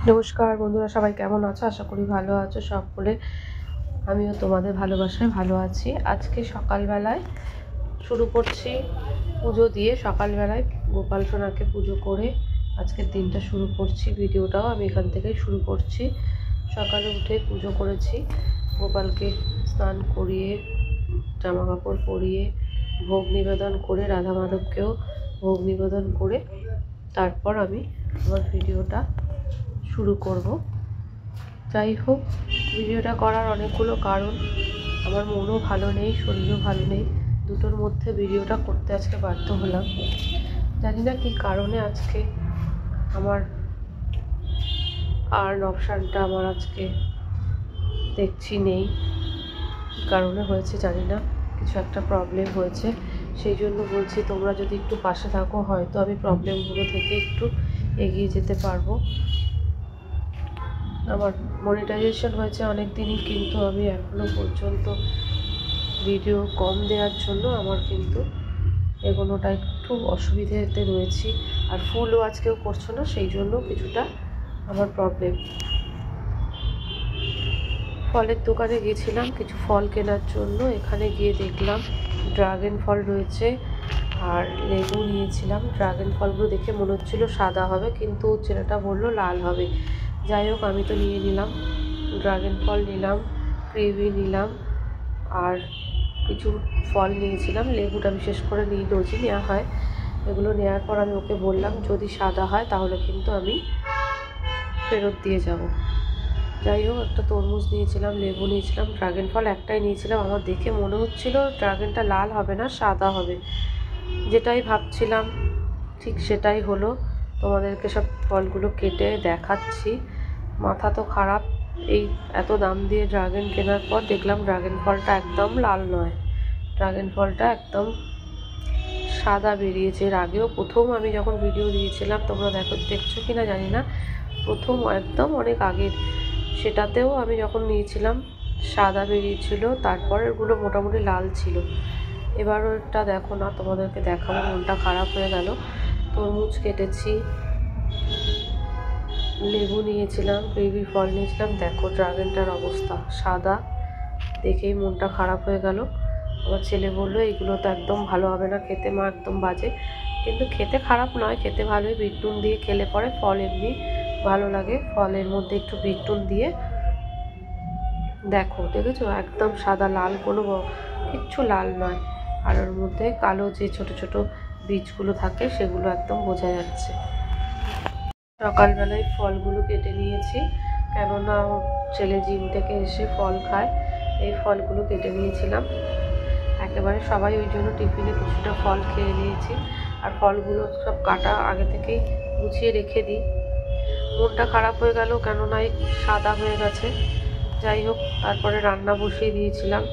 নমস্কার বন্ধুরা, সবাই কেমন আছো? আশা করি ভালো আছো সকলে। আমিও তোমাদের ভালোবাসায় ভালো আছি। আজকে সকালবেলায় শুরু করছি পুজো দিয়ে। সকালবেলায় গোপাল সোনাকে পুজো করে আজকের দিনটা শুরু করছি। ভিডিওটাও আমি এখান থেকেই শুরু করছি। সকালে উঠে পুজো করেছি, গোপালকে স্নান করিয়ে জামা কাপড় পরিয়ে ভোগ নিবেদন করে, রাধা মাধবকেও ভোগ নিবেদন করে তারপর আমি আমার ভিডিওটা শুরু করব। যাই হোক, ভিডিওটা করার অনেকগুলো কারণ। আমার মনও ভালো নেই, শরীরও ভালো নেই, দুটোর মধ্যে ভিডিওটা করতে আজকে বাধ্য হলাম। জানি না কী কারণে আজকে আমার অপশানটা আমার আজকে দেখছি নেই। কী কারণে হয়েছে জানি না, কিছু একটা প্রবলেম হয়েছে। সেই জন্য বলছি, তোমরা যদি একটু পাশে থাকো হয়তো আমি প্রবলেমগুলো থেকে একটু এগিয়ে যেতে পারবো। আমার মনিটাইজেশন হয়েছে অনেক দিনই, কিন্তু আমি এখনও পর্যন্ত ভিডিও কম দেওয়ার জন্য আমার কিন্তু এগোনোটা একটু অসুবিধাতে রয়েছি। আর ফুলও আজকেও করছো না, সেই জন্য কিছুটা আমার প্রবলেম। ফলের দোকানে গিয়েছিলাম কিছু ফল কেনার জন্য। এখানে গিয়ে দেখলাম ড্রাগন ফল রয়েছে আর লেবু নিয়েছিলাম। ড্রাগন ফলগুলো দেখে মনে হচ্ছিলো সাদা হবে, কিন্তু ছেলেটা বললো লাল হবে। যাই হোক, আমি তো নিয়ে নিলাম, ড্রাগন ফল নিলাম, কিউই নিলাম আর কিছু ফল নিয়েছিলাম। লেবুটা বিশেষ করে রোজই নেওয়া হয়। এগুলো নেওয়ার পর আমি ওকে বললাম যদি সাদা হয় তাহলে কিন্তু আমি ফেরত দিয়ে যাব। যাই হোক, একটা তরমুজ নিয়েছিলাম, লেবু নিয়েছিলাম, ড্রাগন ফল একটাই নিয়েছিলাম। আমার দেখে মনে হচ্ছিল ড্রাগনটা লাল হবে না, সাদা হবে। যেটাই ভাবছিলাম ঠিক সেটাই হলো। তোমাদেরকে সব ফলগুলো কেটে দেখাচ্ছি। মাথা তো খারাপ, এই এত দাম দিয়ে ড্রাগন কেনার পর দেখলাম ড্রাগন ফলটা একদম লাল নয়, ড্রাগন ফলটা একদম সাদা বেরিয়েছে। এর আগেও প্রথম আমি যখন ভিডিও দিয়েছিলাম, তোমরা দেখছো কি না জানি না, প্রথম একদম অনেক আগের, সেটাতেও আমি যখন নিয়েছিলাম সাদা বেরিয়েছিল, তারপরেরগুলো মোটামুটি লাল ছিল। এবারও এটা দেখো না, তোমাদেরকে দেখাবো, মনটা খারাপ হয়ে গেল। তরমুজ কেটেছি, লেবু নিয়েছিলাম, কিউই ফল নিয়েছিলাম, দেখো ড্রাগনটার অবস্থা সাদা। দেখেই মনটা খারাপ হয়ে গেল। আমার ছেলে বললো এইগুলো তো একদম ভালো হবে না খেতে মা, একদম বাজে। কিন্তু খেতে খারাপ নয়, খেতে ভালোই। বিট নুন দিয়ে খেলে পরে ফল এমনি ভালো লাগে। ফলের মধ্যে একটু বিট নুন দিয়ে দেখেছো একদম সাদা, লাল কোনো কিচ্ছু লাল নয়। আর ওর মধ্যে কালো যে ছোট ছোট বীজগুলো থাকে সেগুলো একদম বোঝা যাচ্ছে। সকালবেলায় ফলগুলো কেটে নিয়েছি, কেননা ছেলে জিম থেকে এসে ফল খায়। এই ফলগুলো কেটে নিয়েছিলাম একেবারে সবাই, ওই জন্য টিফিনে কিছুটা ফল খেয়ে নিয়েছি। আর ফলগুলো সব কাটা আগে থেকেই গুছিয়ে রেখে দিই। মনটা খারাপ হয়ে গেল, কেননা এই সাদা হয়ে গেছে। যাই হোক, তারপরে রান্না বসিয়ে দিয়েছিলাম।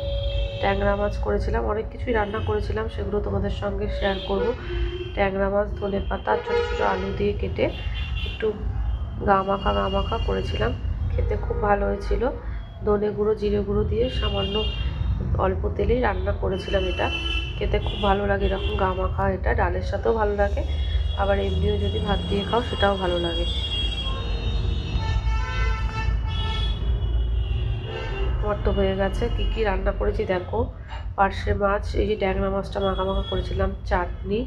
ট্যাংরা মাছ করেছিলাম, অনেক কিছুই রান্না করেছিলাম, সেগুলো তোমাদের সঙ্গে শেয়ার করব। ট্যাংরা মাছ ধনে পাতা ছোটো ছোটো আলু দিয়ে কেটে একটু গা মাখা করেছিলাম, খেতে খুব ভালো হয়েছিল। ধনে গুঁড়ো জিরে গুঁড়ো দিয়ে সামান্য অল্প তেলেই রান্না করেছিলাম। এটা খেতে খুব ভালো লাগে, এরকম গা মাখা। এটা ডালের সাথেও ভালো লাগে, আবার এমনিও যদি ভাত দিয়ে খাও সেটাও ভালো লাগে। আমার তো হয়ে গেছে। কী কী রান্না করেছি দেখো, পার্শে মাছ, এই যে ট্যাংরা মাছটা মাখা করেছিলাম, চাটনি,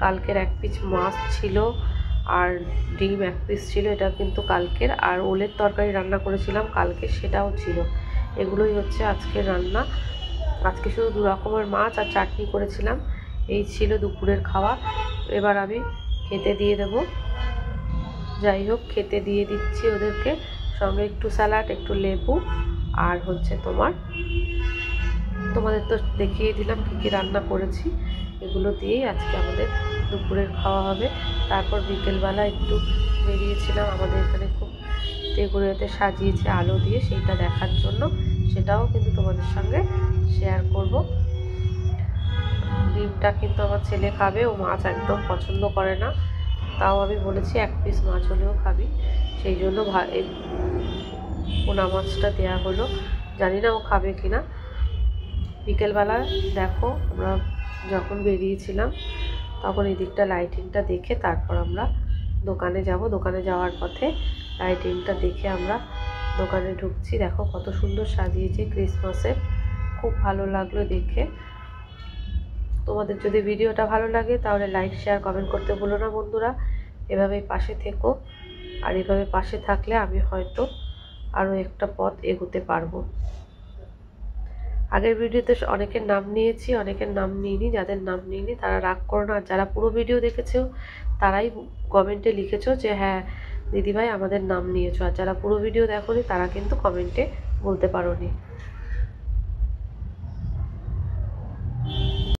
কালকের এক পিস মাছ ছিল, আর ডিম এক পিস ছিল, এটা কিন্তু কালকের। আর ওলের তরকারি রান্না করেছিলাম কালকে, সেটাও ছিল। এগুলোই হচ্ছে আজকের রান্না। আজকে শুধু 2 রকমের মাছ আর চাটনি করেছিলাম। এই ছিল দুপুরের খাওয়া। এবার আমি খেতে দিয়ে দেব। যাই হোক, খেতে দিয়ে দিচ্ছি ওদেরকে, সঙ্গে একটু স্যালাড, একটু লেবু, আর হচ্ছে তোমাদের তো দেখিয়ে দিলাম কী কী রান্না করেছি। এগুলো দিয়েই আজকে আমাদের দুপুরের খাওয়া হবে। তারপর বিকেলবেলা একটু বেরিয়েছিলাম, আমাদের এখানে খুব ডেকোরেটে সাজিয়েছে আলো দিয়ে, সেইটা দেখার জন্য। সেটাও কিন্তু তোমাদের সঙ্গে শেয়ার করব। ডিমটা কিন্তু আমার ছেলে খাবে, ও মাছ একদম পছন্দ করে না, তাও আমি বলেছি 1 পিস মাছ হলেও খাবি, সেই জন্য পোনা মাছটা দেওয়া হলো। জানি না ও খাবে কি না। বিকেলবেলা দেখো, আমরা যখন বেরিয়েছিলাম তখন এই দিকটা লাইটিংটা দেখে তারপর আমরা দোকানে যাব। দোকানে যাওয়ার পথে লাইটিংটা দেখে আমরা দোকানে ঢুকছি। দেখো কত সুন্দর সাজিয়েছে ক্রিসমাসের, খুব ভালো লাগলো দেখে। তোমাদের যদি ভিডিওটা ভালো লাগে তাহলে লাইক শেয়ার কমেন্ট করতে ভুলো না বন্ধুরা। এভাবেই পাশে থেকো, আর এভাবে পাশে থাকলে আমি হয়তো আরও একটা পথ এগোতে পারবো। আগের ভিডিওতে অনেকের নাম নিয়েছি, অনেকের নাম নিইনি। যাদের নাম নিইনি তারা রাগ করো না, আর যারা পুরো ভিডিও দেখেছো তারাই কমেন্টে লিখেছো যে হ্যাঁ দিদিভাই আমাদের নাম নিয়েছো, আর যারা পুরো ভিডিও দেখোনি তারা কিন্তু কমেন্টে বলতে পারোনি।